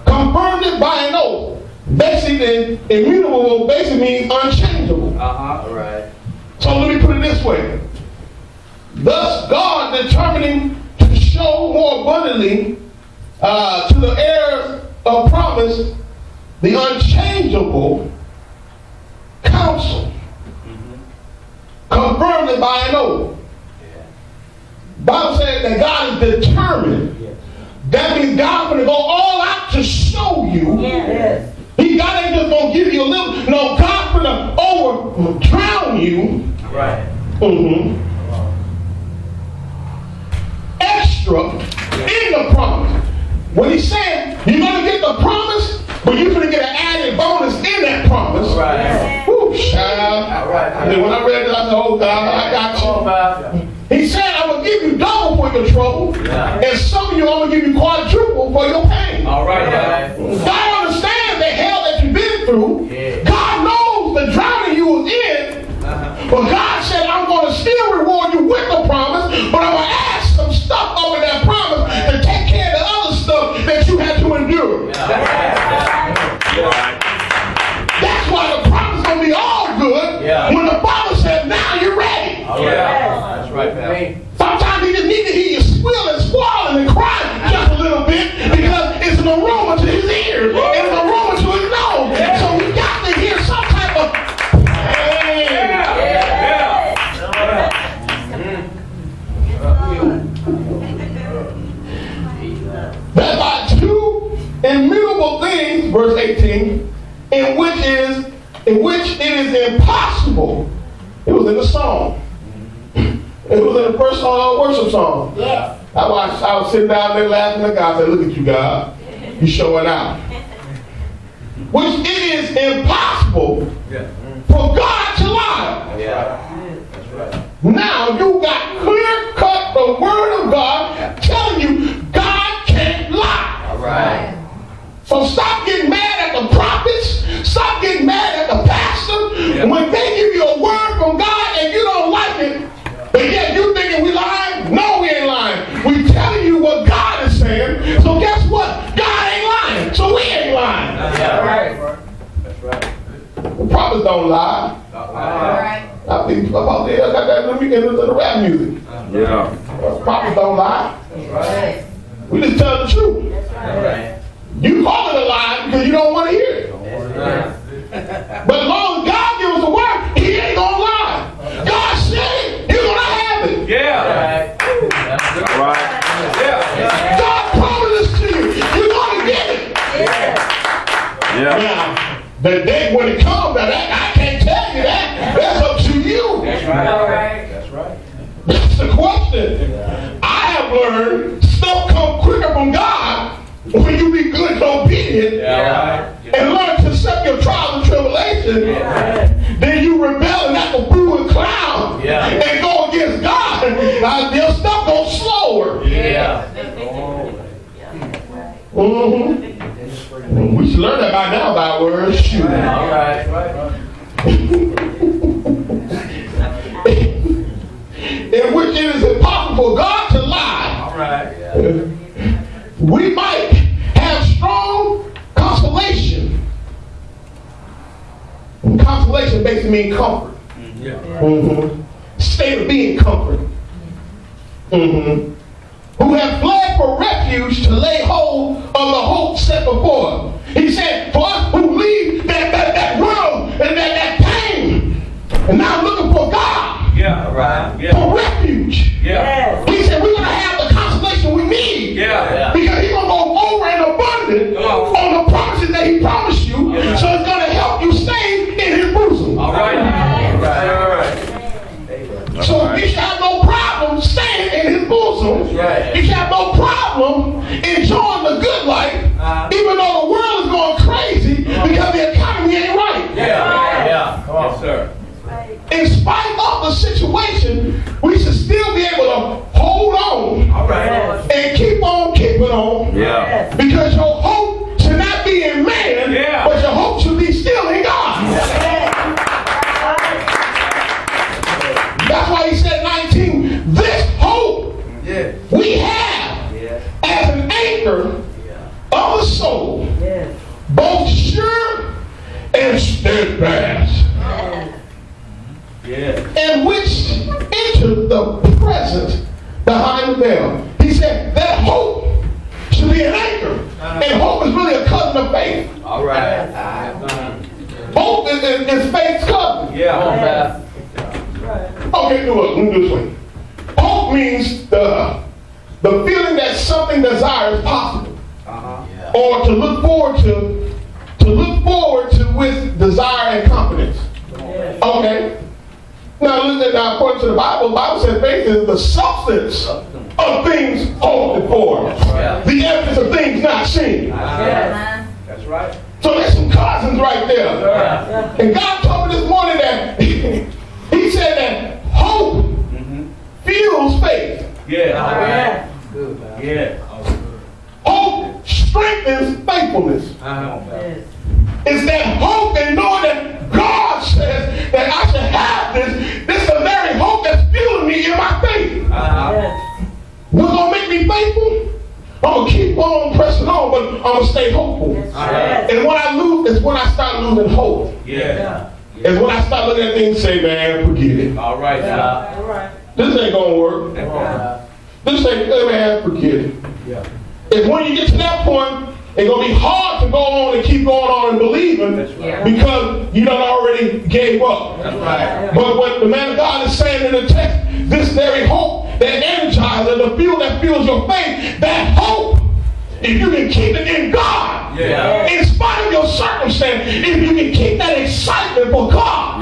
Confirmed it by an oath. Basically, immutable basically means unchangeable. All right. So let me put it this way. Thus, God determining to show more abundantly to the heirs of promise the unchangeable counsel, confirmed it by an oath. Bible says that God is determined. That means God's going to go all out to show you. Yes. God ain't just going to give you a little. No, God's going to drown you. Right. Extra in the promise. When he said you're going to get the promise, but you're going to get an added bonus in that promise. Right. Woo, child. Right. And when I read that, I said, oh God, I got you. He said, I'm going to give you double for your trouble. Yeah. And some of you, I'm going to give you quadruple for your pain. All right. God understands the hell that you've been through. Yeah. God knows the drowning you was in. But God said, I'm going to still reward you with the promise, but I'm going to add some stuff over that promise to take care of the other stuff that you had to endure. That's why the promise is going to be all good when the Father said, now you're ready. That's right, man. Sometimes he just need to hear you squeal and squall and cry just a little bit because it's an aroma to his ears and an aroma to his nose. So we got to hear some type of There are two immutable things, verse 18, in which it is impossible. It was in the song. It was in the first worship song. Yes. I was sitting down there laughing at God. I said, look at you, God. You showing out. Which it is impossible for God to lie. That's right. Now you got clear cut the word of God telling you God can't lie. All right. So stop getting mad at the prophets. Stop getting mad at the pastor. When they give you a word from God and you don't like it, but yet you thinking we lying? No, we ain't lying. We telling you what God is saying. So guess what? God ain't lying. So we ain't lying. That's right. That's right. The prophets don't lie. All right. I think about that. I got that in the rap music. The prophets don't lie. That's right. We just tell the truth. That's right. You call it a lie because you don't want to hear it. But as long as God gives us a word, he ain't going to lie. God said it, you're going to have it. Yeah. Right. God promised to you, you're going to get it. Now, the day when it comes, I can't tell you that. That's up to you. That's right. That's right. That's the question. I have learned stuff come quicker from God when you be good and obedient and learn to accept your trials and tribulation, then you rebel and act a fool and clown and go against God. Your stuff goes slower. We should learn that by now by words. Shoot. All right. In which it is impossible for God to lie. All right. We might have strong consolation. And consolation basically means comfort. State of being comfort. Who have fled for refuge to lay hold of the hope set before us. He said, for us who leave that world and that pain, and now looking for God. For refuge. He said we're going to have the consolation we need. Because he's going to go over and abundant on the promises that he promised you. So it's going to help you stay in his bosom. All right. So you should have no problem staying in his bosom. You should have no problem enjoying the good life, even though the world is going crazy because the economy ain't right. Come on, sir. In spite of the situation, we should still be able to hold on and keep on keeping on. Because your hope should not be in man, but your hope should be still in God. That's why he said 19, this hope we have as an anchor of the soul, both sure and steadfast, and which entered the presence behind the veil. He said that hope should be an anchor, and hope is really a cousin of faith. All right. Hope is faith's cousin. Yeah. Okay, let me do this way. Hope means the feeling that something desired is possible, or to look forward to with desire and confidence. Okay. Now, according to the Bible says faith is the substance of things hoped for, the evidence of things not seen. That's right. So there's some cousins right there. And God told me this morning that He said that hope fuels faith. Yeah. Hope strengthens faithfulness. It's that hope and knowing that God says that I should have this. This is the very hope that's fueling me in my faith. What's going to make me faithful? I'm going to keep on pressing on, but I'm going to stay hopeful. And when I lose, it's when I start losing hope. It's when I start looking at things and say, man, forget it. All right. All right. This ain't going to work. This ain't, man, forget it. It's when you get to that point, it's going to be hard to go on and keep going on and believing because you done already gave up. But what the man of God is saying in the text, this very hope that energizes, the fuel that fuels your faith, that hope, if you can keep it in God, in spite of your circumstance, if you can keep that excitement for God,